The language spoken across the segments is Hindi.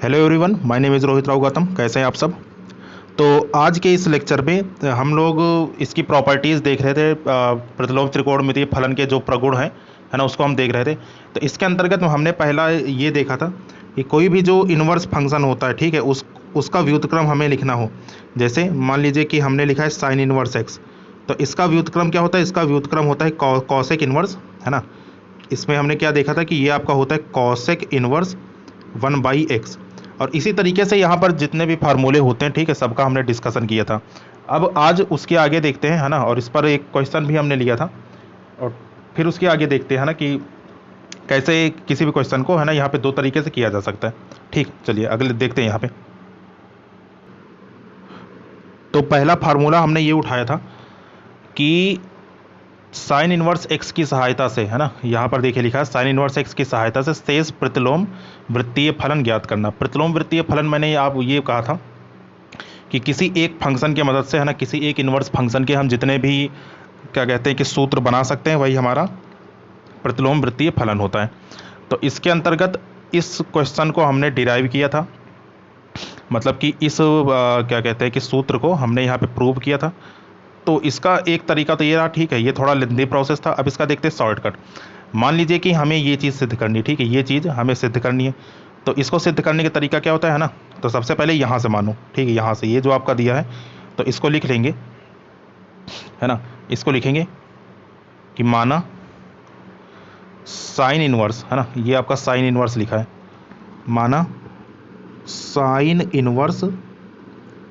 Hello everyone, my name is Rohit Rao Gautam. कैसे हैं आप सब। तो आज के इस लेक्चर में हम लोग इसकी प्रॉपर्टीज़ देख रहे थे। प्रतिलोम त्रिकोणमितीय फलन के जो प्रगुण हैं, है ना, उसको हम देख रहे थे। तो इसके अंतर्गत हमने पहला ये देखा था कि कोई भी जो इन्वर्स फंक्शन होता है, ठीक है, उसका व्युत्क्रम हमें लिखना हो। जैसे मान लीजिए कि हमने लिखा है साइन इनवर्स एक्स, तो इसका व्युत्क्रम क्या होता है? इसका व्युत्क्रम होता है कॉसेक इनवर्स, है ना। इसमें हमने क्या देखा था कि ये आपका होता है कॉसेक इनवर्स 1/x। और इसी तरीके से यहाँ पर जितने भी फार्मूले होते हैं, ठीक है, सबका हमने डिस्कशन किया था। अब आज उसके आगे देखते हैं, है ना, और इस पर एक क्वेश्चन भी हमने लिया था। और फिर उसके आगे देखते हैं, है ना, कि कैसे किसी भी क्वेश्चन को, है ना, यहाँ पे दो तरीके से किया जा सकता है। ठीक, चलिए अगले देखते हैं यहाँ पे। तो पहला फार्मूला हमने ये उठाया था कि साइन इनवर्स एक्स की सहायता से, है ना, यहाँ पर देखिए लिखा है साइन इनवर्स एक्स की सहायता से शेष प्रतिलोम वृत्तीय फलन ज्ञात करना। प्रतिलोम वृत्तीय फलन मैंने आप ये कहा था कि किसी एक फंक्शन की मदद से, है ना, किसी एक इनवर्स फंक्शन के हम जितने भी क्या कहते हैं कि सूत्र बना सकते हैं, वही हमारा प्रतिलोम वृत्तीय फलन होता है। तो इसके अंतर्गत इस क्वेश्चन को हमने डिराइव किया था, मतलब कि इस क्या कहते हैं कि सूत्र को हमने यहाँ पे प्रूव किया था। तो इसका एक तरीका तो ये रहा, ठीक है, ये थोड़ा लेंदी प्रोसेस था। अब इसका देखते हैं शॉर्टकट। मान लीजिए कि हमें ये चीज़ सिद्ध करनी है, ठीक है, ये चीज़ हमें सिद्ध करनी है। तो इसको सिद्ध करने का तरीका क्या होता है ना, तो सबसे पहले यहाँ से मानो, ठीक है, यहाँ से ये जो आपका दिया है, तो इसको लिख लेंगे, है ना। इसको लिखेंगे कि माना साइन इनवर्स, है ना, ये आपका साइन इनवर्स लिखा है, माना साइन इनवर्स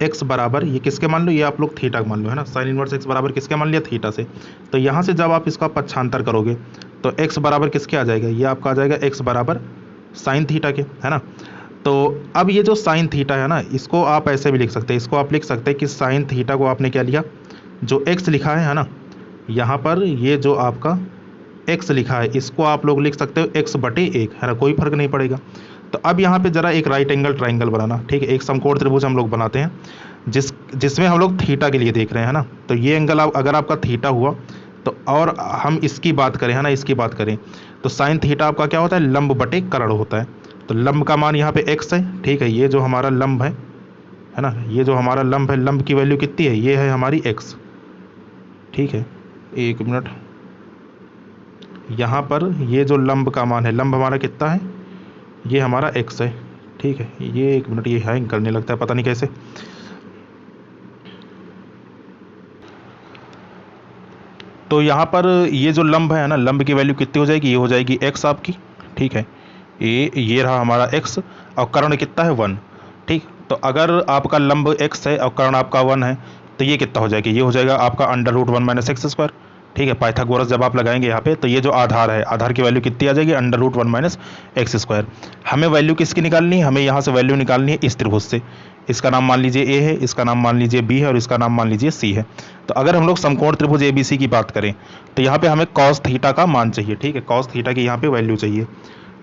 एक्स बराबर, ये किसके मान लो, ये आप लोग थीटा मान लो, है ना। साइन इनवर्स एक्स बराबर किसके मान लिया? थीटा से। तो यहाँ से जब आप इसका पक्षांतर करोगे तो एक्स बराबर किसके आ जाएगा? ये आपका आ जाएगा एक्स बराबर साइन थीटा के, है ना। तो अब ये जो साइन थीटा है ना, इसको आप ऐसे भी लिख सकते हैं, इसको आप लिख सकते हैं कि साइन थीटा को आपने क्या लिया, जो एक्स लिखा है ना, यहाँ पर ये जो आपका एक्स लिखा है, इसको आप लोग लिख सकते हो एक्स बटे एक, है ना, कोई फर्क नहीं पड़ेगा। तो अब यहाँ पे जरा एक राइट एंगल ट्राइंगल बनाना, ठीक है, एक समकोण त्रिभुज हम लोग बनाते हैं जिसमें हम लोग थीटा के लिए देख रहे हैं, है ना। तो ये एंगल अगर आपका थीटा हुआ तो, और हम इसकी बात करें, है ना, इसकी बात करें, तो साइन थीटा आपका क्या होता है? लंब बटे कर्ण होता है। तो लंब का मान यहाँ पे एक्स है, ठीक है, ये जो हमारा लंब है ना, ये जो हमारा लंब है, लंब की वैल्यू कितनी है? ये है हमारी एक्स, ठीक है। एक मिनट, यहाँ पर ये जो लंब का मान है, लंब हमारा कितना है? ये हमारा एक्स है, ठीक है। ये एक मिनट, ये हैंग करने लगता है, पता नहीं कैसे। तो यहाँ पर ये जो लंब है ना, लंब की वैल्यू कितनी हो जाएगी? ये हो जाएगी एक्स आपकी, ठीक है। ये रहा हमारा एक्स, और कर्ण कितना है? 1, ठीक। तो अगर आपका लंब एक्स है और कर्ण आपका 1 है, तो ये कितना हो जाएगा? ये हो जाएगा आपका √1 - x², ठीक है। पाइथागोरस जब आप लगाएंगे यहाँ पे, तो ये जो आधार है, आधार की वैल्यू कितनी आ जाएगी? √1 - x²। हमें वैल्यू किसकी निकालनी है? हमें यहाँ से वैल्यू निकालनी है इस त्रिभुज से। इसका नाम मान लीजिए ए है, इसका नाम मान लीजिए बी है, और इसका नाम मान लीजिए सी है। तो अगर हम लोग समकोण त्रिभुज ABC की बात करें, तो यहाँ पे हमें कॉस थीटा का मान चाहिए, ठीक है, कॉस थीटा की यहाँ पे वैल्यू चाहिए।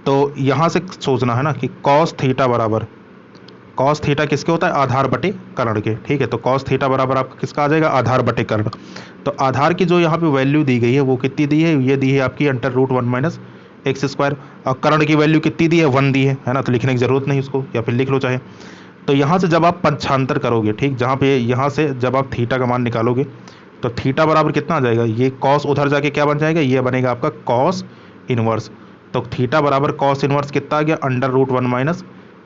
तो यहाँ से सोचना है ना कि कॉस थीटा बराबर, कॉस थीटा किसके होता है? आधार बटे कर्ण के, ठीक है। तो कॉस थीटा बराबर आपका किसका आ जाएगा? आधार बटे कर्ण। तो आधार की जो यहाँ पे वैल्यू दी गई है, वो कितनी दी है? ये दी है आपकी √1 - x²। और कर्ण की वैल्यू कितनी दी है? 1 दी है ना। तो लिखने की जरूरत नहीं उसको, या फिर लिख लो चाहे। तो यहाँ से जब आप पक्षांतर करोगे, ठीक, जहाँ पे यहाँ से जब आप थीटा का मान निकालोगे, तो थीटा बराबर कितना आ जाएगा? ये कॉस उधर जाके क्या बन जाएगा? ये बनेगा आपका कॉस इनवर्स। तो थीटा बराबर कॉस इनवर्स कितना आ गया? √1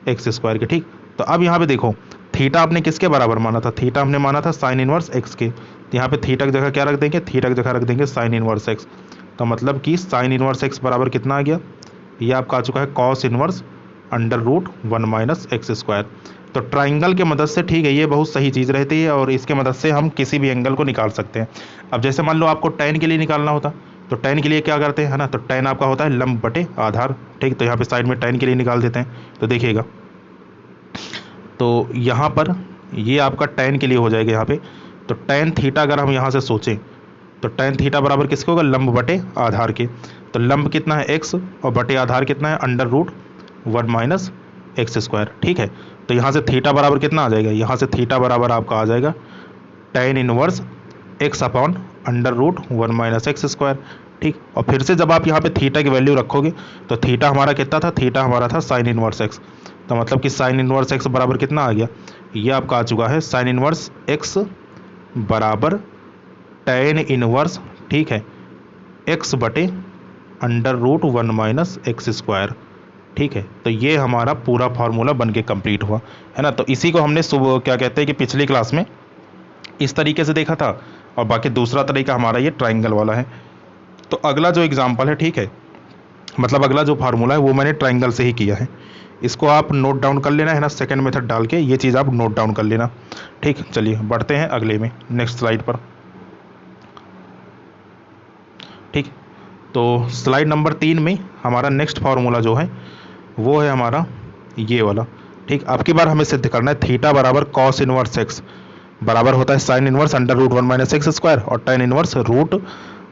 - x² के, ठीक। तो अब यहाँ पे देखो, थीटा आपने किसके बराबर माना था? थीटा हमने माना था साइन इनवर्स एक्स के। तो यहाँ पे थीटा की जगह क्या रख देंगे? थीटा की जगह रख देंगे साइन इनवर्स एक्स। तो मतलब कि साइन इनवर्स एक्स बराबर कितना आ गया? ये आपका आ चुका है कॉस इनवर्स √1 - x²। तो ट्राइंगल के मदद से, ठीक है, ये बहुत सही चीज़ रहती है, और इसके मदद से हम किसी भी एंगल को निकाल सकते हैं। अब जैसे मान लो आपको tan के लिए निकालना होता, तो tan के लिए क्या करते हैं, है ना, तो tan आपका होता है लंब बटे आधार, ठीक। तो यहाँ पे साइड में tan के लिए निकाल देते हैं। तो देखिएगा, तो यहाँ पर ये आपका tan के लिए हो जाएगा यहाँ पे। तो tan थीटा अगर हम यहाँ से सोचें, तो tan थीटा बराबर किसके होगा? लंब बटे आधार के। तो लंब कितना है? x, और बटे आधार कितना है? √1 - x², ठीक है। तो यहाँ से थीटा बराबर कितना आ जाएगा? यहाँ से थीटा बराबर आपका आ जाएगा tan इनवर्स x/√1 - x²। ठीक। और फिर से जब आप यहाँ पे थीटा की वैल्यू रखोगे तो थीटा हमारा कितना था, थीटा हमारा था साइन इनवर्स एक्स। तो मतलब कि साइन इनवर्स एक्स बराबर कितना आ गया, ये आपका आ चुका है साइन इनवर्स एक्स बराबर tan इनवर्स, ठीक है, एक्स बटे under root 1 minus x square. ठीक है, तो ये हमारा पूरा फार्मूला बन के कंप्लीट हुआ, है ना। तो इसी को हमने सुबह क्या कहते हैं कि पिछली क्लास में इस तरीके से देखा था, और बाकी दूसरा तरीका हमारा ये ट्राइंगल वाला है। तो अगला जो एग्जाम्पल है, ठीक है, मतलब अगला जो फार्मूला है वो मैंने ट्राइंगल से ही किया है। इसको आप नोट डाउन कर लेना, है ना, सेकंड मेथड डाल के ये चीज़ आप नोट डाउन कर लेना। ठीक, चलिए बढ़ते हैं अगले में, नेक्स्ट स्लाइड पर। ठीक, तो स्लाइड नंबर 3 में हमारा नेक्स्ट फार्मूला जो है वो है हमारा ये वाला। ठीक, अब की बार हमें सिद्ध करना है थीटा बराबर कॉस इनवर्स एक्स बराबर होता है sine inverse under root 1 minus x square और tan inverse root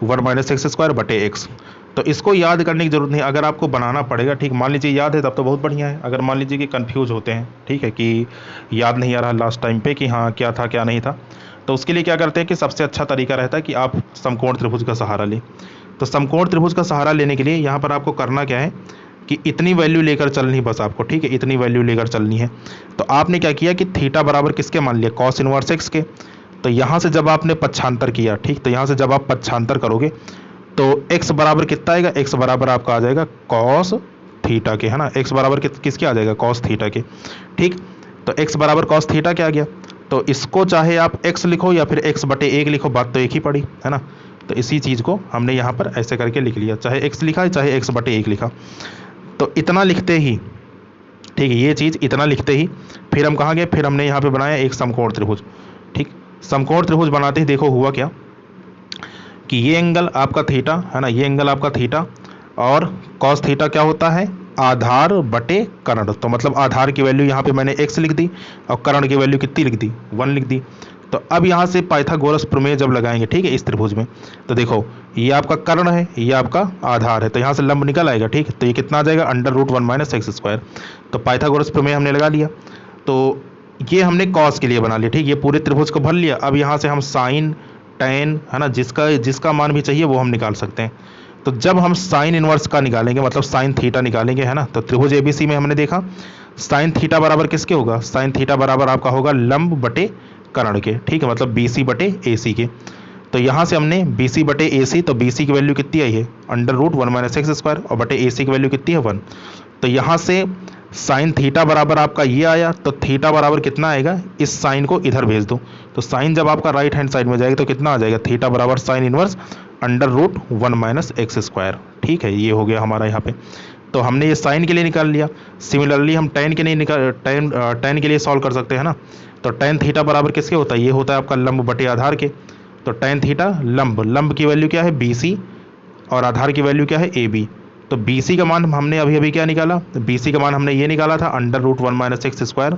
1 minus x square बटे एक्स। तो इसको याद करने की जरूरत नहीं, अगर आपको बनाना पड़ेगा, ठीक, मान लीजिए याद है तब तो बहुत बढ़िया है। अगर मान लीजिए कि कंफ्यूज होते हैं, ठीक है, कि याद नहीं आ रहा लास्ट टाइम पे कि हाँ क्या था क्या नहीं था, तो उसके लिए क्या करते हैं कि सबसे अच्छा तरीका रहता है कि आप समकोण त्रिभुज का सहारा लें। तो समकोण त्रिभुज का सहारा लेने के लिए यहाँ पर आपको करना क्या है कि इतनी वैल्यू लेकर चलनी बस आपको, ठीक है, इतनी वैल्यू लेकर चलनी है। तो आपने क्या किया कि थीटा बराबर किसके मान लिया, कॉस इनवर्स एक्स के। तो यहाँ से जब आपने पक्षांतर किया, ठीक, तो यहाँ से जब आप पक्षांतर करोगे तो x बराबर कितना आएगा, x बराबर आपका आ जाएगा कॉस थीटा के, है ना, x बराबर किसके आ जाएगा, कॉस थीटा के। ठीक, तो x बराबर कॉस थीटा क्या आ गया, तो इसको चाहे आप x लिखो या फिर x बटे 1 लिखो, बात तो एक ही पड़ी, है ना। तो इसी चीज़ को हमने यहाँ पर ऐसे करके लिख लिया, चाहे x लिखा है चाहे x बटे 1 लिखा। तो इतना लिखते ही, ठीक है, ये चीज़ इतना लिखते ही फिर हम कहाँ गए, फिर हमने यहाँ पे बनाया एक समकोण त्रिभुज। ठीक, समकोण त्रिभुज बनाते ही देखो हुआ क्या कि ये एंगल आपका थीटा, है ना, ये एंगल आपका थीटा, और कॉस थीटा क्या होता है, आधार बटे कर्ण। तो मतलब आधार की वैल्यू यहाँ पे मैंने x लिख दी और कर्ण की वैल्यू कितनी लिख दी, 1 लिख दी। तो अब यहाँ से पाइथागोरस प्रमेय जब लगाएंगे, ठीक है, इस त्रिभुज में, तो देखो ये आपका कर्ण है, ये आपका आधार है, तो यहाँ से लंब निकल आएगा। ठीक, तो ये कितना आ जाएगा, under root 1 minus x square. तो पाइथागोरस प्रमेय हमने लगा लिया, तो ये हमने कॉस के लिए बना लिया। ठीक, ये पूरे त्रिभुज को भर लिया। अब यहाँ से हम साइन tan, है ना, जिसका मान भी चाहिए वो हम निकाल सकते हैं। तो जब हम साइन इनवर्स का निकालेंगे, मतलब साइन थीटा निकालेंगे, है ना, तो त्रिभुज एबीसी में हमने देखा साइन थीटा बराबर किसके होगा, साइन थीटा बराबर आपका होगा लंब बटे कर्ण के। ठीक है, मतलब BC बटे AC के। तो यहाँ से हमने BC बटे AC, तो BC की वैल्यू कितनी आई है, under root 1 minus x square, और बटे AC की वैल्यू कितनी है, 1। तो यहाँ से साइन थीटा बराबर आपका ये आया, तो थीटा बराबर कितना आएगा, इस साइन को इधर भेज दो, तो साइन जब आपका राइट हैंड साइड में जाएगा तो कितना आ जाएगा, थीटा बराबर sine inverse under root 1 minus x square. ठीक है, ये हो गया हमारा यहाँ पे। तो हमने ये साइन के लिए निकाल लिया। सिमिलरली हम tan के लिए tan के लिए सॉल्व कर सकते हैं ना। तो tan थीटा बराबर किसके होता है, ये होता है आपका लंब बटे आधार के। तो tan थीटा लंब की वैल्यू क्या है, BC, और आधार की वैल्यू क्या है, AB। तो BC का मान हमने अभी अभी क्या निकाला, BC का मान हमने ये निकाला था under root 1 minus x square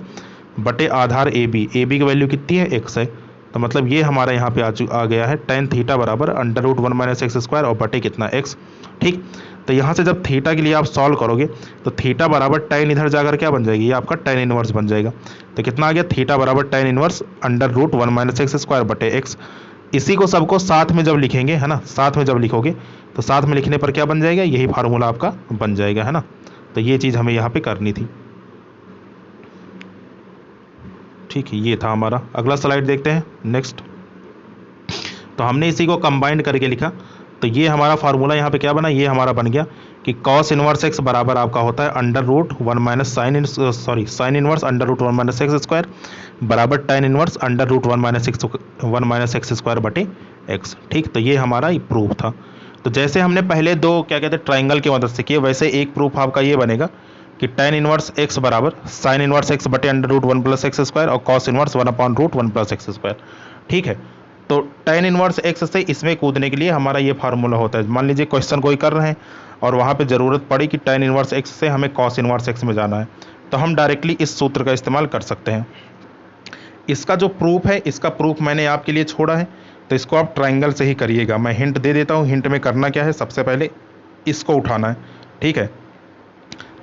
बटे आधार AB की वैल्यू कितनी है, x है। तो मतलब ये हमारा यहाँ पे आ गया है tan थीटा बराबर under root 1 minus x square और बटे कितना, x। ठीक, तो यहाँ से जब थीटा के लिए आप सॉल्व करोगे तो थीटा बराबर tan इधर जाकर क्या बन जाएगी, ये आपका tan इनवर्स बन जाएगा। तो कितना आ गया, थीटा बराबर tan inverse under root 1 minus x square बटे x। इसी को सबको साथ में जब लिखेंगे, है ना, साथ में जब लिखोगे तो साथ में लिखने पर क्या बन जाएगा, यही फार्मूला आपका बन जाएगा, है ना। तो ये चीज़ हमें यहाँ पे करनी थी। ठीक है, ये था हमारा। अगला स्लाइड देखते हैं, नेक्स्ट। तो हमने इसी को कंबाइंड करके लिखा, तो ये हमारा फार्मूला यहाँ पे क्या बना, ये हमारा बन गया कि कॉस इनवर्स एक्स बराबर आपका होता है under root 1 minus sine inverse under root 1 minus x square बराबर tan inverse under root 1 minus x square बटे एक्स। ठीक, तो ये हमारा प्रूफ था। तो जैसे हमने पहले दो क्या कहते हैं ट्राइंगल की मदद से किए, वैसे एक प्रूफ आपका ये बनेगा कि tan इनवर्स एक्स बराबर साइन इनवर्स एक्स बटे under root 1 plus x square और cos inverse 1 upon root 1 plus x square. ठीक है, तो tan इनवर्स एक्स से इसमें कूदने के लिए हमारा ये फार्मूला होता है। मान लीजिए क्वेश्चन कोई कर रहे हैं और वहाँ पे ज़रूरत पड़ी कि tan इनवर्स एक्स से हमें कॉस इनवर्स एक्स में जाना है, तो हम डायरेक्टली इस सूत्र का इस्तेमाल कर सकते हैं। इसका जो प्रूफ है, इसका प्रूफ मैंने आपके लिए छोड़ा है, तो इसको आप ट्राइंगल से ही करिएगा। मैं हिंट दे देता हूँ, हिंट में करना क्या है, सबसे पहले इसको उठाना है। ठीक है,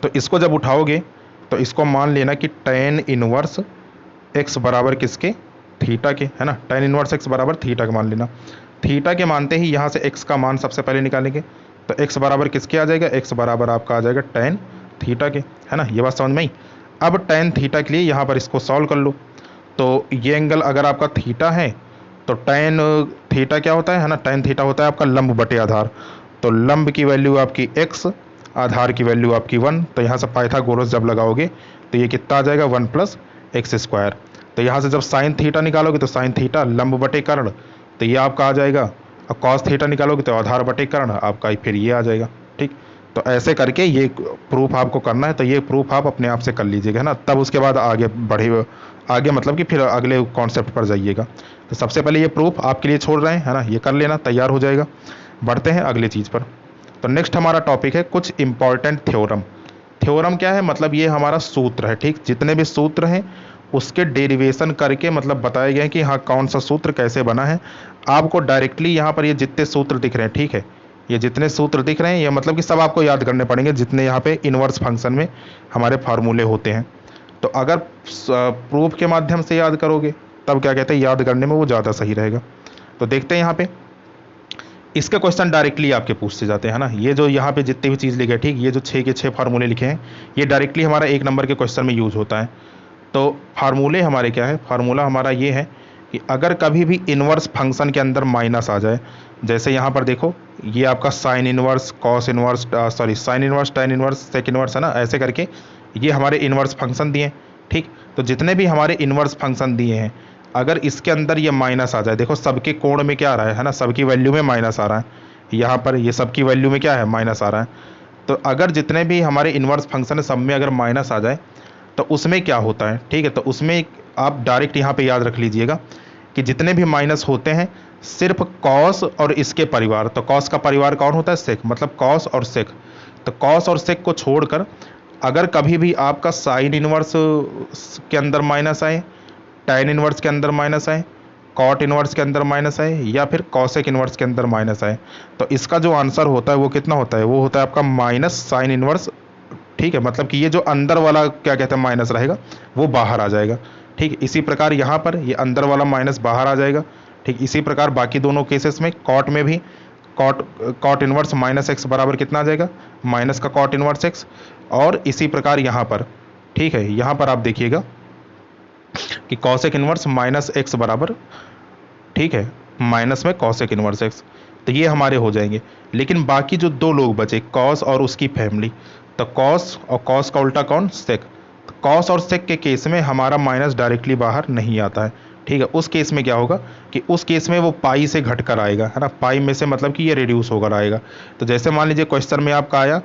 तो इसको जब उठाओगे तो इसको मान लेना कि tan इनवर्स एक्स बराबर किसके, थीटा के, है ना, tan इनवर्स एक्स बराबर थीटा का मान लेना। थीटा के मानते ही यहाँ से x का मान सबसे पहले निकालेंगे, तो x बराबर किसके आ जाएगा, x बराबर आपका आ जाएगा tan थीटा के, है ना, ये बात समझ में आई। अब tan थीटा के लिए यहाँ पर इसको सॉल्व कर लो, तो ये एंगल अगर आपका थीटा है तो tan थीटा क्या होता है ना, tan थीटा होता है आपका लंब बटे आधार, तो लंब की वैल्यू आपकी x, आधार की वैल्यू आपकी 1, तो यहाँ से पाइथागोरस जब लगाओगे तो ये कितना आ जाएगा 1 प्लस एक्स स्क्वायर। तो यहाँ से जब साइन थीटा निकालोगे तो साइन थीटा लंब बटे कर्ण, तो ये आपका आ जाएगा, और कॉस थीटा निकालोगे तो आधार बटे कर्ण आपका फिर ये आ जाएगा। ठीक, तो ऐसे करके ये प्रूफ आपको करना है, तो ये प्रूफ आप अपने आप से कर लीजिएगा, है ना, तब उसके बाद आगे बढ़े, आगे मतलब कि फिर अगले कॉन्सेप्ट पर जाइएगा। तो सबसे पहले ये प्रूफ आपके लिए छोड़ रहे हैं, है ना, ये कर लेना, तैयार हो जाएगा। बढ़ते हैं अगले चीज़ पर। तो नेक्स्ट हमारा टॉपिक है कुछ इंपॉर्टेंट थ्योरम। थ्योरम क्या है, मतलब ये हमारा सूत्र है। ठीक, जितने भी सूत्र हैं उसके डेरिवेशन करके मतलब बताए गए हैं कि हाँ कौन सा सूत्र कैसे बना है। आपको डायरेक्टली यहाँ पर ये जितने सूत्र दिख रहे हैं, ठीक है, ये जितने सूत्र दिख रहे हैं ये मतलब कि सब आपको याद करने पड़ेंगे, जितने यहाँ पे इनवर्स फंक्शन में हमारे फार्मूले होते हैं। तो अगर प्रूफ के माध्यम से याद करोगे तब क्या कहते हैं, याद करने में वो ज़्यादा सही रहेगा। तो देखते हैं यहाँ पे इसका क्वेश्चन डायरेक्टली आपके पूछते जाते हैं ना। ये जो यहाँ पे जितनी भी चीज़ लिखे हैं, ठीक, ये जो 6 के 6 फार्मूले लिखे हैं ये डायरेक्टली हमारा 1 नंबर के क्वेश्चन में यूज होता है। तो फार्मूले हमारे क्या है, फार्मूला हमारा ये है कि अगर कभी भी इनवर्स फंक्शन के अंदर माइनस आ जाए, जैसे यहाँ पर देखो ये आपका sine inverse, cos inverse, sorry sine inverse, tan inverse, sec inverse, है ना, ऐसे करके ये हमारे इनवर्स फंक्शन दिए। ठीक, तो जितने भी हमारे इनवर्स फंक्शन दिए हैं अगर इसके अंदर ये माइनस आ जाए, देखो सबके कोण में क्या आ रहा है ना, सबकी वैल्यू में माइनस आ रहा है, यहाँ पर ये सबकी वैल्यू में क्या है, माइनस आ रहा है। तो अगर जितने भी हमारे इनवर्स फंक्शन है सब में अगर माइनस आ जाए तो उसमें क्या होता है, ठीक है, तो उसमें आप डायरेक्ट यहाँ पे याद रख लीजिएगा कि जितने भी माइनस होते हैं सिर्फ कॉस और इसके परिवार, तो कॉस का परिवार कौन होता है, सेक, मतलब कॉस और सेक, तो कॉस और सेक को छोड़कर अगर कभी भी आपका साइन इनवर्स के अंदर माइनस आए, tan इनवर्स के अंदर माइनस आए, कॉट इनवर्स के अंदर माइनस आए, या फिर कॉसेक इनवर्स के अंदर माइनस आए, तो इसका जो आंसर होता है वो कितना होता है, वो होता है आपका माइनस साइन इनवर्स। ठीक है, मतलब कि ये जो अंदर वाला क्या कहते हैं माइनस रहेगा वो बाहर आ जाएगा। ठीक, इसी प्रकार यहाँ पर ये अंदर वाला माइनस बाहर आ जाएगा। ठीक, इसी प्रकार बाकी दोनों केसेस में कॉट में भी कॉट इनवर्स माइनस एक्स बराबर कितना आ जाएगा, माइनस का कॉट इनवर्स एक्स, और इसी प्रकार यहाँ पर, ठीक है, यहाँ पर आप देखिएगा कि कॉसेक इनवर्स माइनस एक्स बराबर, ठीक है, माइनस में कॉसेक इनवर्स एक्स, तो ये हमारे हो जाएंगे। लेकिन बाकी जो दो लोग बचे कॉस और उसकी फैमिली, तो कॉस और कॉस का उल्टा कौन, सेक, कॉस और सेक के केस में हमारा माइनस डायरेक्टली बाहर नहीं आता है। ठीक है, उस केस में क्या होगा कि उस केस में वो पाई से घट कर आएगा, है ना, पाई में से मतलब कि ये रिड्यूस होकर आएगा। तो जैसे मान लीजिए क्वेश्चन में आपका आया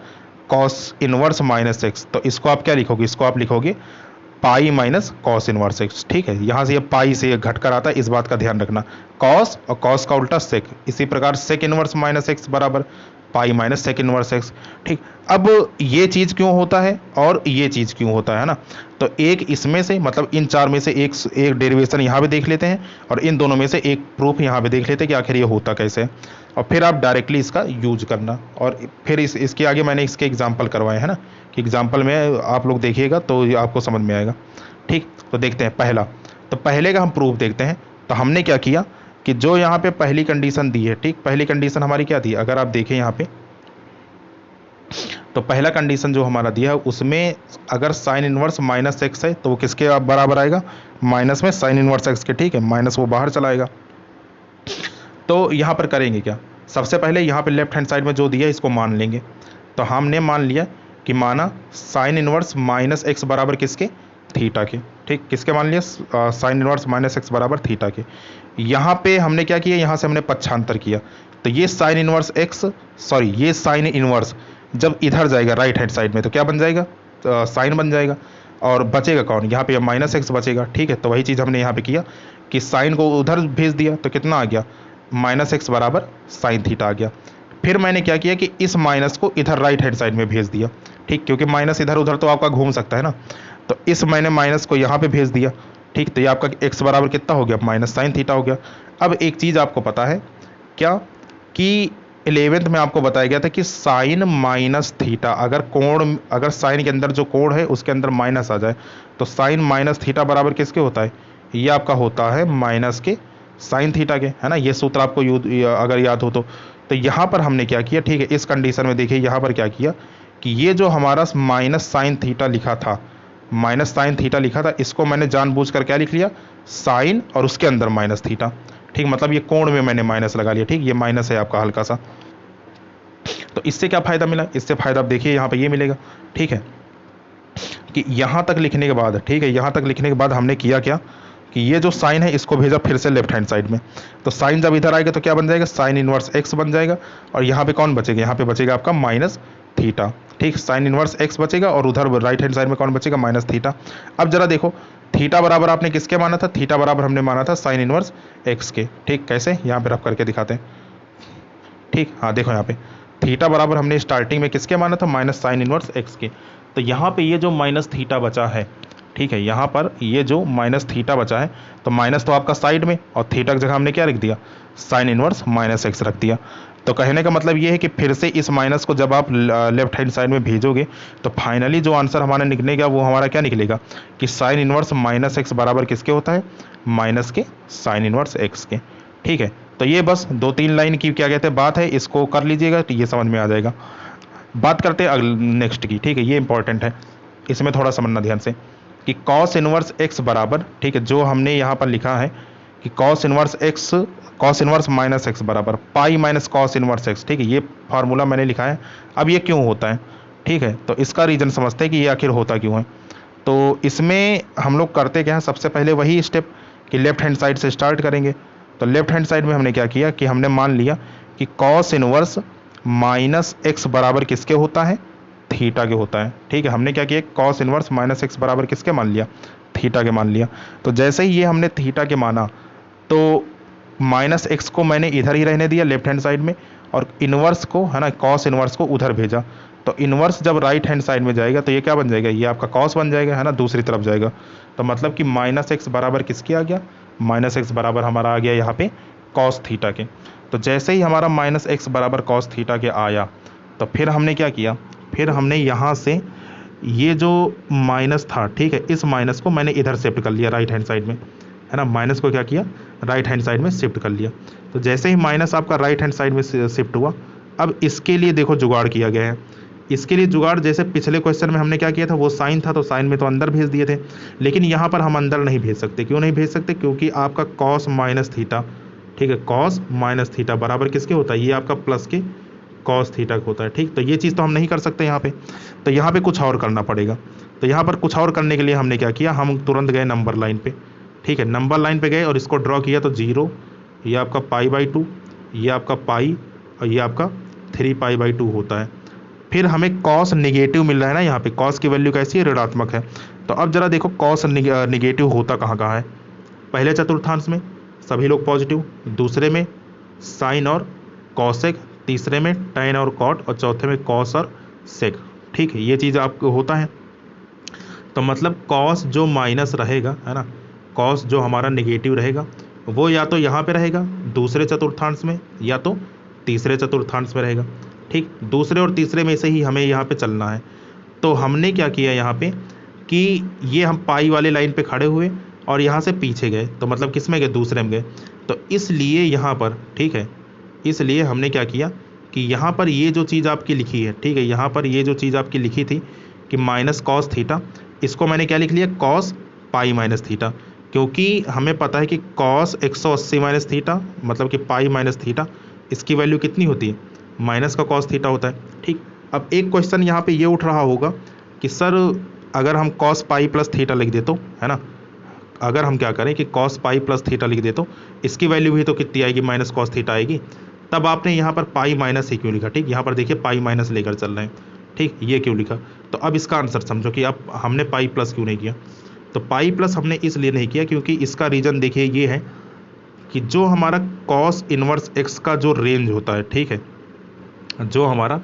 कॉस इनवर्स माइनस एक्स, तो इसको आप क्या लिखोगे, इसको आप लिखोगे पाई माइनस कॉस इनवर्स एक्स। ठीक है, यहाँ से ये पाई से घट कर आता है, इस बात का ध्यान रखना, कॉस और कॉस का उल्टा सेक, इसी प्रकार सेक इनवर्स माइनस एक्स बराबर pi minus sec inverse x. ठीक, अब ये चीज़ क्यों होता है और ये चीज़ क्यों होता है ना, तो एक इसमें से मतलब इन चार में से एक डेरिवेशन यहाँ पे देख लेते हैं और इन दोनों में से एक प्रूफ यहाँ पे देख लेते हैं कि आखिर ये होता कैसे है, और फिर आप डायरेक्टली इसका यूज करना। और फिर इसके आगे मैंने इसके एग्जाम्पल करवाए हैं ना, कि एग्जाम्पल में आप लोग देखिएगा तो ये आपको समझ में आएगा। ठीक, तो देखते हैं पहला, तो पहले का हम प्रूफ देखते हैं। तो हमने क्या किया कि जो यहाँ पे पहली कंडीशन दी है, ठीक, पहली कंडीशन हमारी क्या थी, अगर आप देखें यहाँ पे तो पहला कंडीशन जो हमारा दिया है उसमें अगर साइन इनवर्स माइनस एक्स है तो वो किसके बराबर आएगा, माइनस में साइन इनवर्स एक्स के। ठीक है, माइनस वो बाहर चला आएगा। तो यहाँ पर करेंगे क्या, सबसे पहले यहाँ पे लेफ्ट हैंड साइड में जो दिया है इसको मान लेंगे। तो हमने मान लिया कि माना साइन इनवर्स माइनस एक्स बराबर किसके, थीटा के। ठीक, किसके मान लिया, साइन इनवर्स माइनस एक्स बराबर थीटा के। यहाँ पे हमने क्या किया, यहाँ से हमने पक्षांतर किया, तो ये साइन इनवर्स एक्स, सॉरी ये साइन इनवर्स जब इधर जाएगा राइट हैंड साइड में तो क्या बन जाएगा, साइन बन जाएगा, और बचेगा कौन, यहाँ पे माइनस एक्स बचेगा। ठीक है, तो वही चीज़ हमने यहाँ पे किया कि साइन को उधर भेज दिया तो कितना आ गया, माइनस एक्स बराबर साइन थीटा आ गया। फिर मैंने क्या किया कि इस माइनस को इधर राइट हैंड साइड में भेज दिया। ठीक, क्योंकि माइनस इधर उधर तो आपका घूम सकता है ना, तो इस मैंने माइनस को यहाँ पे भेज दिया। ठीक, तो ये आपका एक्स बराबर कितना हो गया, माइनस साइन थीटा हो गया। अब एक चीज़ आपको पता है क्या कि 11th में आपको बताया गया था कि साइन माइनस थीटा, अगर कोण, अगर साइन के अंदर जो कोण है उसके अंदर माइनस आ जाए तो साइन माइनस थीटा बराबर किसके होता है, ये आपका होता है माइनस के साइन थीटा के, है ना, ये सूत्र आपको अगर याद हो तो यहाँ पर हमने क्या किया, ठीक है, इस कंडीशन में देखिए यहाँ पर क्या किया कि ये जो हमारा माइनस साइन थीटा लिखा था, माइनस साइन थीटा लिखा था, इसको मैंने जानबूझकर क्या लिख लिया, साइन और उसके अंदर माइनस थीटा, ठीक, मतलब ये कोण में मैंने माइनस लगा लिया, ठीक, ये माइनस है आपका हल्का सा। तो इससे क्या फ़ायदा मिला, इससे फ़ायदा आप देखिए यहाँ पे ये मिलेगा, ठीक है, कि यहाँ तक लिखने के बाद, ठीक है, यहाँ तक लिखने के बाद हमने किया क्या कि ये जो साइन है इसको भेजा फिर से लेफ्ट हैंड साइड में। तो साइन जब इधर आएगा तो क्या बन जाएगा, साइन इनवर्स एक्स बन जाएगा, और यहाँ पे कौन बचेगा, यहाँ पे बचेगा आपका माइनस थीटा, ठीक, साइन इनवर्स एक्स बचेगा और उधर राइट हैंड साइड में कौन बचेगा, माइनस थीटा। अब जरा देखो थीटा बराबर आपने किसके माना था, थीटा बराबर हमने माना था साइन इनवर्स एक्स के, ठीक, कैसे, यहाँ पर आप करके दिखाते हैं, ठीक, हाँ देखो यहाँ पे थीटा बराबर हमने स्टार्टिंग में किसके माना था, माइनस साइन इनवर्स एक्स के। तो यहाँ पे ये जो माइनस थीटा बचा है, ठीक है, यहाँ पर ये जो माइनस थीटा बचा है, तो माइनस तो आपका साइड में और थीटा की जगह हमने क्या रख दिया, साइन इनवर्स माइनस एक्स रख दिया। तो कहने का मतलब ये है कि फिर से इस माइनस को जब आप लेफ्ट हैंड साइड में भेजोगे तो फाइनली जो आंसर हमारा निकलेगा वो हमारा क्या निकलेगा कि साइन इनवर्स माइनस एक्स बराबर किसके होता है, माइनस के साइन इनवर्स एक्स के, ठीक है। तो ये बस 2-3 लाइन की क्या कहते हैं बात है, इसको कर लीजिएगा तो ये समझ में आ जाएगा। बात करते हैं नेक्स्ट की, ठीक है, ये इंपॉर्टेंट है, इसमें थोड़ा समझना ध्यान से कि कॉस इनवर्स एक्स बराबर, ठीक है, जो हमने यहाँ पर लिखा है कि cos inverse x, cos inverse minus x बराबर pi minus cos inverse x, ठीक है, ये फार्मूला मैंने लिखा है। अब ये क्यों होता है, ठीक है, तो इसका रीज़न समझते हैं कि ये आखिर होता क्यों है। तो इसमें हम लोग करते क्या है, सबसे पहले वही स्टेप कि लेफ्ट हैंड साइड से स्टार्ट करेंगे। तो लेफ्ट हैंड साइड में हमने क्या किया कि हमने मान लिया कि कॉस इनवर्स माइनस एक्स बराबर किसके होता है, थीटा के होता है, ठीक है। हमने क्या किया, कॉस इनवर्स माइनस एक्स बराबर किसके मान लिया, थीटा के मान लिया। तो जैसे ही ये हमने थीटा के माना तो माइनस एक्स को मैंने इधर ही रहने दिया लेफ्ट हैंड साइड में, और इनवर्स को, है ना, कॉस इनवर्स को उधर भेजा। तो इनवर्स जब राइट हैंड साइड में जाएगा तो ये क्या बन जाएगा, ये आपका कॉस बन जाएगा, है ना, दूसरी तरफ जाएगा। तो मतलब कि माइनस एक्स बराबर किसके आ गया, माइनस एक्स बराबर हमारा आ गया यहाँ पे कॉस थीटा के। तो जैसे ही हमारा माइनस एक्स बराबर कॉस थीटा के आया तो फिर हमने क्या किया, फिर हमने यहाँ से ये जो माइनस था, ठीक है, इस माइनस को मैंने इधर शिफ्ट कर लिया राइट हैंड साइड में, है ना, माइनस को क्या किया, राइट हैंड साइड में शिफ्ट कर लिया। तो जैसे ही माइनस आपका राइट हैंड साइड में शिफ्ट हुआ, अब इसके लिए देखो जुगाड़ किया गया है। इसके लिए जुगाड़ जैसे पिछले क्वेश्चन में हमने क्या किया था, वो साइन था तो साइन में तो अंदर भेज दिए थे, लेकिन यहाँ पर हम अंदर नहीं भेज सकते। क्यों नहीं भेज सकते, क्योंकि आपका कॉस माइनस थीटा, ठीक है, कॉस माइनस थीटा बराबर किसके होता है, ये आपका प्लस के कॉस थीटा का होता है, ठीक। तो ये चीज़ तो हम नहीं कर सकते यहाँ पे, तो यहाँ पे कुछ और करना पड़ेगा। तो यहाँ पर कुछ और करने के लिए हमने क्या किया, हम तुरंत गए नंबर लाइन पे, ठीक है, नंबर लाइन पे गए और इसको ड्रॉ किया। तो 0, ये आपका π/2, ये आपका पाई, और ये आपका 3π/2 होता है। फिर हमें कॉस निगेटिव मिल रहा है ना, यहाँ पे कॉस की वैल्यू कैसी है, ऋणात्मक है। तो अब जरा देखो कॉस निगेटिव होता कहाँ कहाँ है, पहले चतुर्थांश में सभी लोग पॉजिटिव, दूसरे में साइन और कॉसेक, तीसरे में टैन और कॉट, और चौथे में कॉस और सेक, ठीक है, ये चीज़ आपको होता है। तो मतलब कॉस जो माइनस रहेगा, है ना, कॉस जो हमारा निगेटिव रहेगा वो या तो यहाँ पे रहेगा दूसरे चतुर्थांश में या तो तीसरे चतुर्थांश में रहेगा, ठीक। दूसरे और तीसरे में से ही हमें यहाँ पे चलना है। तो हमने क्या किया यहाँ पे कि ये हम पाई वाले लाइन पे खड़े हुए और यहाँ से पीछे गए, तो मतलब किस में गए, दूसरे में गए। तो इसलिए यहाँ पर, ठीक है, इसलिए हमने क्या किया कि यहाँ पर ये जो चीज़ आपकी लिखी है, ठीक है, यहाँ पर ये जो चीज़ आपकी लिखी थी कि माइनस कॉस थीटा, इसको मैंने क्या लिख लिया, कॉस पाई माइनस थीटा, क्योंकि हमें पता है कि कॉस 180 माइनस थीटा मतलब कि पाई माइनस थीटा, इसकी वैल्यू कितनी होती है, माइनस का कॉस थीटा होता है, ठीक। अब एक क्वेश्चन यहाँ पे ये उठ रहा होगा कि सर अगर हम कॉस पाई प्लस थीटा लिख दे तो, है ना, अगर हम क्या करें कि कॉस पाई प्लस थीटा लिख दे तो इसकी वैल्यू भी तो कितनी आएगी, माइनस कॉस थीटा आएगी। तब आपने यहाँ पर पाई माइनस ही क्यों लिखा, ठीक, यहाँ पर देखिए पाई माइनस लेकर चल रहे हैं, ठीक, ये क्यों लिखा। तो अब इसका आंसर समझो कि अब हमने पाई प्लस क्यों नहीं किया। तो पाई प्लस हमने इसलिए नहीं किया क्योंकि इसका रीज़न देखिए ये है कि जो हमारा कॉस इनवर्स एक्स का जो रेंज होता है, ठीक है, जो हमारा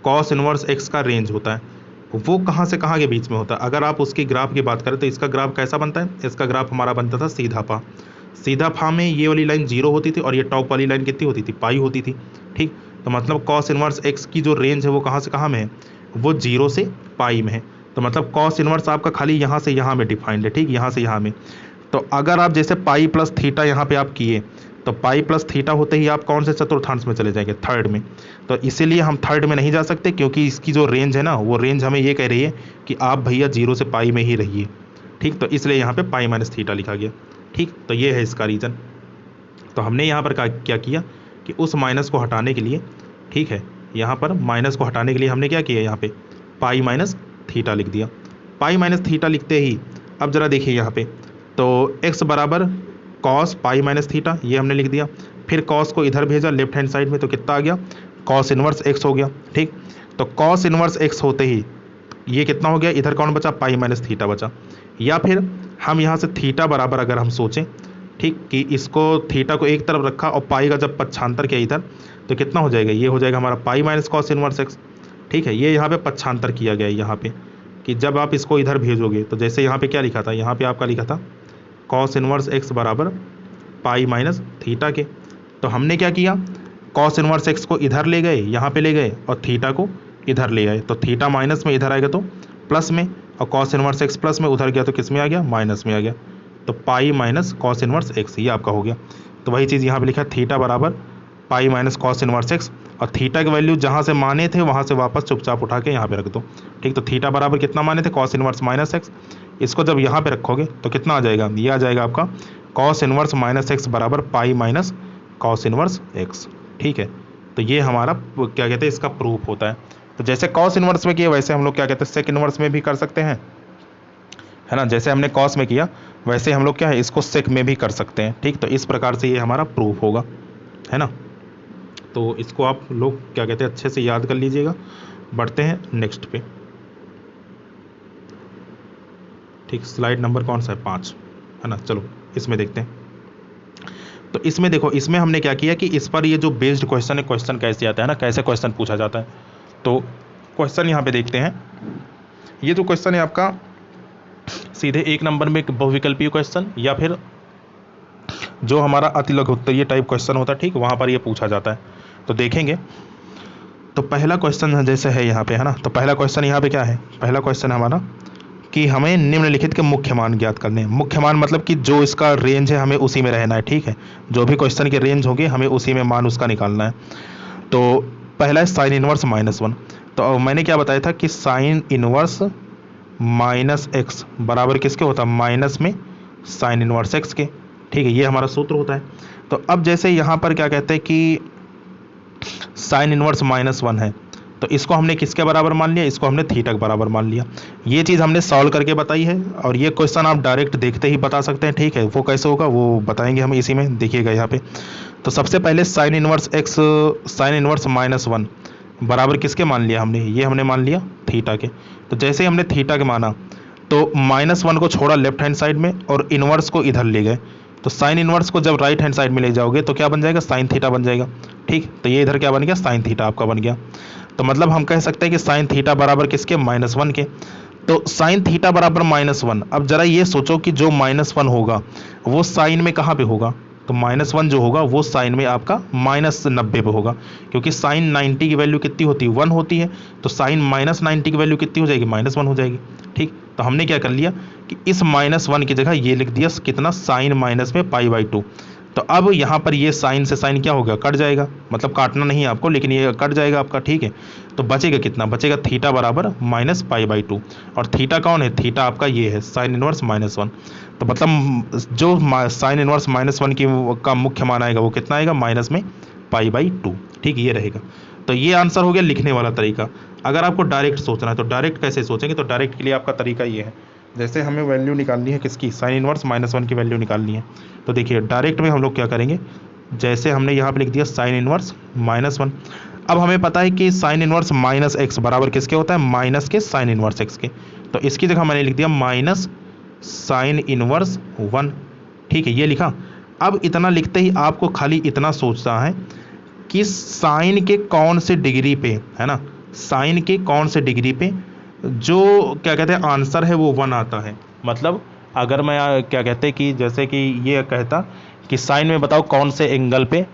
कॉस इनवर्स एक्स का रेंज होता है वो कहाँ से कहाँ के बीच में होता है। अगर आप उसकी ग्राफ की बात करें तो इसका ग्राफ कैसा बनता है, इसका ग्राफ हमारा बनता था सीधा पा। सीधा पा में ये वाली लाइन 0 होती थी और ये टॉप वाली लाइन कितनी होती थी, पाई होती थी, ठीक। तो मतलब कॉस इनवर्स एक्स की जो रेंज है वो कहाँ से कहाँ में है, वो 0 से पाई में है। तो मतलब कॉस इनवर्स आपका खाली यहाँ से यहाँ में डिफाइंड है, ठीक, यहाँ से यहाँ में। तो अगर आप जैसे पाई प्लस थीटा यहाँ पे आप किए, तो पाई प्लस थीटा होते ही आप कौन से चतुर्थांश में चले जाएंगे, थर्ड में। तो इसीलिए हम थर्ड में नहीं जा सकते, क्योंकि इसकी जो रेंज है ना, वो रेंज हमें ये कह रही है कि आप भैया 0 से पाई में ही रहिए। ठीक, तो इसलिए यहाँ पे पाई माइनस थीटा लिखा गया। ठीक, तो ये है इसका रीज़न। तो हमने यहाँ पर क्या किया कि उस माइनस को हटाने के लिए, ठीक है, यहाँ पर माइनस को हटाने के लिए हमने क्या किया, यहाँ पे पाई माइनस थीटा लिख दिया। पाई माइनस थीटा लिखते ही अब ज़रा देखिए यहाँ पे, तो x बराबर कॉस पाई माइनस थीटा, ये हमने लिख दिया। फिर कॉस को इधर भेजा लेफ्ट हैंड साइड में, तो कितना आ गया, कॉस इनवर्स x हो गया। ठीक, तो कॉस इनवर्स x होते ही ये कितना हो गया, इधर कौन बचा, पाई माइनस थीटा बचा। या फिर हम यहाँ से थीटा बराबर अगर हम सोचें, ठीक, कि इसको थीटा को एक तरफ रखा और पाई का जब पक्षांतर किया इधर, तो कितना हो जाएगा, ये हो जाएगा हमारा पाई माइनस कॉस इनवर्स x। ठीक है, ये यहाँ पे पक्षांतर किया गया है यहाँ पे, कि जब आप इसको इधर भेजोगे, तो जैसे यहाँ पे क्या लिखा था, यहाँ पे आपका लिखा था कॉस इनवर्स x बराबर पाई माइनस थीटा के। तो हमने क्या किया, कॉस इनवर्स x को इधर ले गए, यहाँ पे ले गए, और थीटा को इधर ले आए। तो थीटा माइनस में इधर आएगा तो प्लस में, और कॉस इनवर्स x प्लस में उधर गया तो किस में आ गया, माइनस में आ गया। तो पाई माइनस कॉस इनवर्स x ये आपका हो गया। तो वही चीज़ यहाँ पे लिखा है, थीटा बराबर pi minus cos inverse x, और थीटा की वैल्यू जहाँ से माने थे वहाँ से वापस चुपचाप उठा के यहाँ पे रख दो। ठीक, तो थीटा बराबर कितना माने थे, कॉस इनवर्स माइनस x। इसको जब यहाँ पे रखोगे तो कितना आ जाएगा, ये आ जाएगा आपका कॉस इनवर्स माइनस x बराबर pi minus cos inverse x। ठीक है, तो ये हमारा क्या कहते हैं, इसका प्रूफ होता है। तो जैसे कॉस इनवर्स में किया, वैसे हम लोग क्या कहते हैं, सेक इनवर्स में भी कर सकते हैं, है ना। जैसे हमने कॉस में किया, वैसे हम लोग क्या है, इसको सेक में भी कर सकते हैं। ठीक, तो इस प्रकार से ये हमारा प्रूफ होगा, है ना। तो इसको आप लोग क्या कहते हैं, अच्छे से याद कर लीजिएगा। बढ़ते हैं नेक्स्ट पे। ठीक, स्लाइड नंबर कौन सा है, 5, है ना। चलो इसमें देखते हैं। तो इसमें देखो, इसमें हमने क्या किया कि इस पर ये जो बेस्ड क्वेश्चन है, क्वेश्चन कैसे आता है ना, कैसे क्वेश्चन पूछा जाता है। तो क्वेश्चन यहाँ पे देखते हैं। ये जो क्वेश्चन है आपका सीधे 1 नंबर में बहुविकल्पीय क्वेश्चन, या फिर जो हमारा अति लघु उत्तरीय टाइप क्वेश्चन होता है, ठीक, वहाँ पर ये पूछा जाता है। तो देखेंगे, तो पहला क्वेश्चन जैसे है यहाँ पे, है ना। तो पहला क्वेश्चन यहाँ पे क्या है, पहला क्वेश्चन हमारा कि हमें निम्नलिखित के मुख्य मान ज्ञात करने हैं। मुख्य मान मतलब कि जो इसका रेंज है हमें उसी में रहना है। ठीक है, जो भी क्वेश्चन के रेंज होंगे हमें उसी में मान उसका निकालना है। तो पहला है साइन इनवर्स -1। तो मैंने क्या बताया था कि साइन इनवर्स माइनस एक्स बराबर किसके होता है, माइनस में साइन इनवर्स एक्स के। ठीक है, ये हमारा सूत्र होता है। तो अब जैसे यहाँ पर क्या कहते हैं कि साइन इनवर्स -1 है, तो इसको हमने किसके बराबर मान लिया, इसको हमने थीटा के बराबर मान लिया। ये चीज़ हमने सॉल्व करके बताई है, और ये क्वेश्चन आप डायरेक्ट देखते ही बता सकते हैं। ठीक है, वो कैसे होगा वो बताएंगे हम इसी में, देखिएगा यहाँ पे। तो सबसे पहले sign inverse x, sine inverse -1 बराबर किसके मान लिया हमने, ये हमने मान लिया थीटा के। तो जैसे ही हमने थीटा के माना, तो -1 को छोड़ा लेफ्ट हैंड साइड में और इनवर्स को इधर ले गए। तो साइन इनवर्स को जब राइट हैंड साइड में ले जाओगे तो क्या बन जाएगा, साइन थीटा बन जाएगा। ठीक, तो ये इधर क्या बन गया, साइन थीटा आपका बन गया। तो मतलब हम कह सकते हैं कि साइन थीटा बराबर किसके, -1 के। तो साइन थीटा बराबर -1। अब जरा ये सोचो कि जो -1 होगा वो साइन में कहाँ पे होगा, तो -1 जो होगा वो साइन में आपका -90 पे होगा, क्योंकि साइन 90 की वैल्यू कितनी होती है, 1 होती है। तो साइन -90 की वैल्यू कितनी हो जाएगी, -1 हो जाएगी। ठीक, तो हमने क्या कर लिया कि इस -1 की जगह ये लिख दिया कितना, साइन माइनस में π/2। तो अब यहाँ पर ये साइन से साइन क्या होगा, कट जाएगा, मतलब काटना नहीं है आपको, लेकिन ये कट जाएगा आपका। ठीक है, तो बचेगा कितना, बचेगा थीटा बराबर -π/2। और थीटा कौन है, थीटा आपका ये है साइन इनवर्स -1। तो मतलब जो साइन इनवर्स -1 की का मुख्य मान आएगा वो कितना आएगा, माइनस में π/2। ठीक, ये रहेगा। तो ये आंसर हो गया लिखने वाला तरीका। अगर आपको डायरेक्ट सोचना है तो डायरेक्ट कैसे सोचेंगे, तो डायरेक्ट के लिए आपका तरीका ये है, जैसे हमें वैल्यू निकालनी है किसकी, साइन इनवर्स -1 की वैल्यू निकालनी है। तो देखिए डायरेक्ट में हम लोग क्या करेंगे, जैसे हमने यहाँ पे लिख दिया साइन इनवर्स -1। अब हमें पता है कि साइन इनवर्स -x बराबर किसके होता है, माइनस के साइन इनवर्स x के। तो इसकी जगह मैंने लिख दिया माइनस साइन इनवर्स 1। ठीक है, ये लिखा। अब इतना लिखते ही आपको खाली इतना सोचना है कि साइन के कौन से डिग्री पे, है ना, साइन के कौन से डिग्री पे जो क्या कहते हैं आंसर है वो 1 आता है। मतलब अगर मैं क्या कहते हैं कि जैसे कि ये कहता कि साइन में बताओ कौन से एंगल पे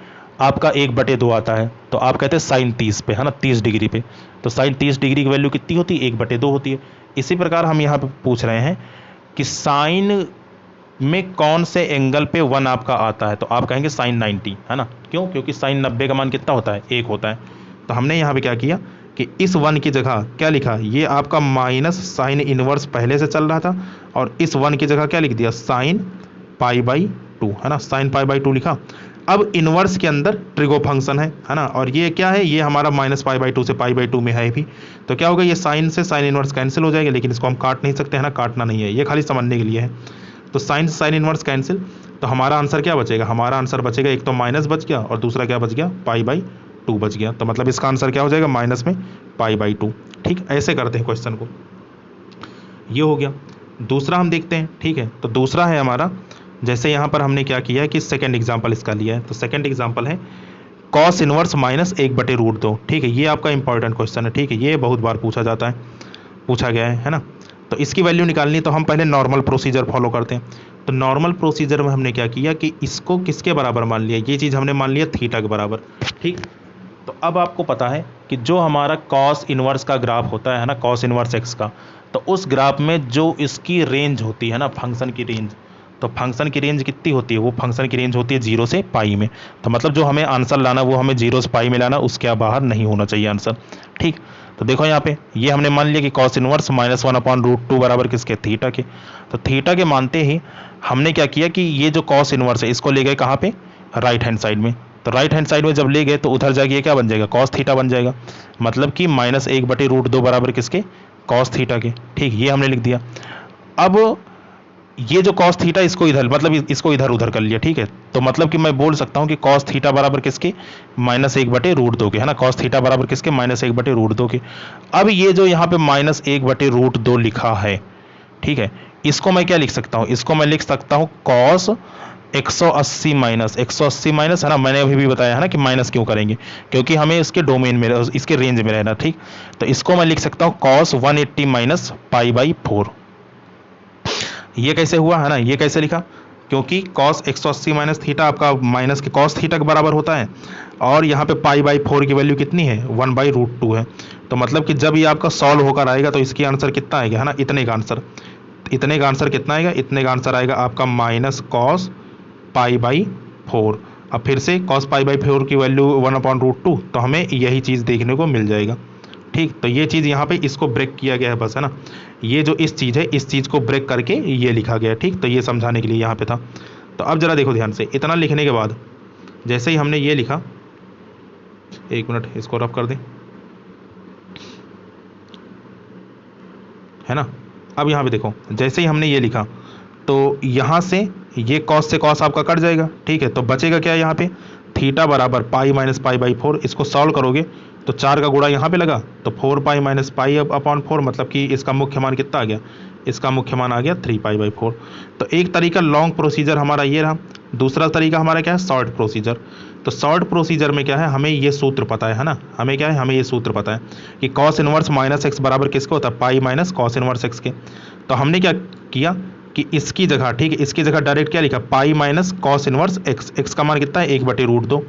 आपका 1/2 आता है, तो आप कहते हैं साइन 30 पे, है ना, 30 डिग्री पे। तो साइन 30 डिग्री की वैल्यू कितनी होती है, 1/2 होती है। इसी प्रकार हम यहाँ पे पूछ रहे हैं कि साइन में कौन से एंगल पे 1 आपका आता है, तो आप कहेंगे साइन 90, है ना। क्यों? क्योंकि साइन 90 का मान कितना होता है, 1 होता है। तो हमने यहाँ पे क्या किया कि इस 1 की जगह क्या लिखा, ये आपका माइनस साइन इनवर्स पहले से चल रहा था, और इस 1 की जगह क्या लिख दिया, साइन पाई बाई 2, है ना, साइन पाई बाई 2 लिखा। अब इनवर्स के अंदर ट्रिगो फंक्शन है ना, और ये क्या है, ये हमारा माइनस पाई बाई 2 से पाई बाई 2 में है भी। तो क्या होगा, ये साइन से साइन इनवर्स कैंसिल हो जाएगा, लेकिन इसको हम काट नहीं सकते, है ना, काटना नहीं है, ये खाली समझने के लिए है। तो साइन से साइन इनवर्स कैंसिल, तो हमारा आंसर क्या बचेगा, हमारा आंसर बचेगा, एक तो माइनस बच गया और दूसरा क्या बच गया, पाई बाई 2 बच गया। तो मतलब इसका आंसर क्या हो जाएगा, माइनस में पाई बाई 2। ठीक, ऐसे करते हैं क्वेश्चन को, ये हो गया। दूसरा हम देखते हैं, ठीक है। तो दूसरा है हमारा, जैसे यहाँ पर हमने क्या किया है कि सेकंड एग्जांपल इसका लिया है। तो सेकंड एग्जांपल है कॉस इनवर्स माइनस 1/√2। ठीक है, ये आपका इंपॉर्टेंट क्वेश्चन है। ठीक है, ये बहुत बार पूछा जाता है, पूछा गया है ना। तो इसकी वैल्यू निकालनी, तो हम पहले नॉर्मल प्रोसीजर फॉलो करते हैं। तो नॉर्मल प्रोसीजर में हमने क्या किया कि इसको किसके बराबर मान लिया, ये चीज़ हमने मान लिया थीटा के बराबर। ठीक, तो अब आपको पता है कि जो हमारा कॉस इनवर्स का ग्राफ होता है ना, कॉस इनवर्स एक्स का, तो उस ग्राफ में जो इसकी रेंज होती है ना, फंक्शन की रेंज, तो फंक्शन की रेंज कितनी होती है, वो फंक्शन की रेंज होती है 0 से पाई में। तो मतलब जो हमें आंसर लाना वो हमें 0 से पाई में लाना, उसके बाहर नहीं होना चाहिए आंसर। ठीक, तो देखो यहाँ पे ये हमने मान लिया कि कॉस इनवर्स -1/√2 बराबर किसके, थीटा के। तो थीटा के मानते ही हमने क्या किया कि ये जो कॉस इनवर्स है इसको ले गए कहाँ पे, राइट हैंड साइड में। तो राइट हैंड साइड में जब ले गए तो उधर जाके ये क्या बन जाएगा, कॉस थीटा बन जाएगा। मतलब कि -1/√2 बराबर किसके, कॉस थीटा के। ठीक, ये हमने लिख दिया। अब ये जो कॉस थीटा इसको इधर, मतलब इसको इधर उधर कर लिया। ठीक है, तो मतलब कि मैं बोल सकता हूँ कि कॉस थीटा बराबर किसके, -1/√2 के, है ना। कॉस थीटा बराबर किसके, -1/√2 के। अब ये जो यहाँ पे -1/√2 लिखा है, ठीक है, इसको मैं क्या लिख सकता हूँ, इसको मैं लिख सकता हूँ कॉस 180 माइनस, है ना। मैंने अभी भी बताया है ना कि माइनस क्यों करेंगे, क्योंकि हमें इसके डोमेन में, इसके रेंज में रहना। ठीक, तो इसको मैं लिख सकता हूँ कॉस 180 माइनस पाई बाई 4। ये कैसे हुआ, है ना, ये कैसे लिखा, क्योंकि कॉस 180 माइनस थीटा आपका माइनस के कॉस थीटा के बराबर होता है, और यहाँ पे पाई बाई 4 की वैल्यू कितनी है, 1/√2 है। तो मतलब कि जब ये आपका सॉल्व होकर आएगा तो इसकी आंसर कितना आएगा, है ना, इतने का आंसर, इतने का आंसर कितना आएगा, इतने का आंसर आएगा आपका माइनस कॉस पाई बाई 4। अब फिर से कॉस पाई बाई 4 की वैल्यू 1/√2, तो हमें यही चीज़ देखने को मिल जाएगा। ठीक, तो ये चीज़ यहाँ पे इसको ब्रेक किया गया है बस, है ना। ये जो इस चीज़ है, इस चीज़ को ब्रेक करके ये लिखा गया है। ठीक, तो ये समझाने के लिए यहाँ पे था। तो अब जरा देखो ध्यान से, इतना लिखने के बाद जैसे ही हमने ये लिखा, एक मिनट इसको रफ कर दें, है ना। अब यहाँ पे देखो, जैसे ही हमने ये लिखा तो यहाँ से ये कॉस से कॉस आपका कट जाएगा। ठीक है, तो बचेगा क्या यहाँ पे, थीटा बराबर पाई माइनस पाई बाई 4। इसको सॉल्व करोगे तो 4 का गुणा यहाँ पे लगा, तो 4 पाई माइनस पाई अपॉन 4, मतलब कि इसका मुख्य मान कितना आ गया, इसका मुख्य मान आ गया 3 पाई बाई 4। तो एक तरीका लॉन्ग प्रोसीजर हमारा ये रहा। दूसरा तरीका हमारा क्या है, शॉर्ट प्रोसीजर। तो शॉर्ट प्रोसीजर में क्या है, हमें ये सूत्र पता है ना, हमें क्या है, हमें ये सूत्र पता है कि कॉस इनवर्स माइनस एक्स बराबर किसके होता है, पाई माइनस कॉस इनवर्स एक्स के। तो हमने क्या किया कि इसकी जगह, ठीक है, इसकी जगह डायरेक्ट क्या लिखा, पाई minus cos inverse x. X का मान कितना है, 1/√2।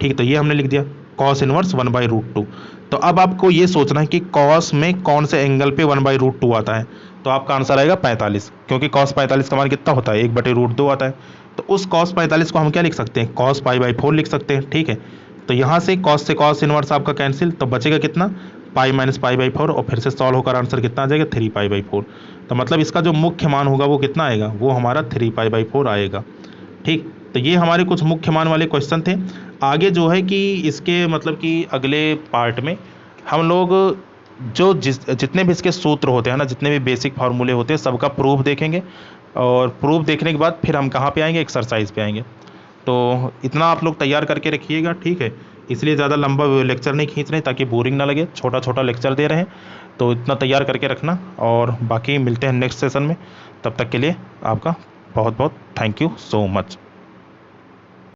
ठीक, तो ये हमने लिख दिया कॉस इनवर्स 1/√2। तो अब आपको ये सोचना है कि कॉस में कौन से एंगल पे 1/√2 आता है, तो आपका आंसर आएगा 45, क्योंकि कॉस 45 का मान कितना होता है, 1/√2 आता है। तो उस कॉस 45 को हम क्या लिख सकते हैं, कॉस पाई बाई 4 लिख सकते हैं। ठीक है, तो यहाँ से कॉस इनवर्स आपका कैंसिल, तो बचेगा कितना, पाई माइनस पाई बाई 4, और फिर से सॉल्व होकर आंसर कितना आ जाएगा, 3 पाई बाई 4। तो मतलब इसका जो मुख्य मान होगा वो कितना आएगा, वो हमारा 3 पाई बाई 4 आएगा। ठीक, तो ये हमारे कुछ मुख्य मान वाले क्वेश्चन थे। आगे जो है कि इसके मतलब कि अगले पार्ट में हम लोग जो जितने भी इसके सूत्र होते हैं ना, जितने भी बेसिक फार्मूले होते हैं, सबका प्रूफ देखेंगे, और प्रूफ देखने के बाद फिर हम कहाँ पे आएंगे, एक्सरसाइज पे आएंगे। तो इतना आप लोग तैयार करके रखिएगा। ठीक है, इसलिए ज़्यादा लंबा लेक्चर नहीं खींच रहे ताकि बोरिंग ना लगे, छोटा छोटा लेक्चर दे रहे हैं, तो इतना तैयार करके रखना। और बाकी मिलते हैं नेक्स्ट सेशन में, तब तक के लिए आपका बहुत बहुत थैंक यू सो मच।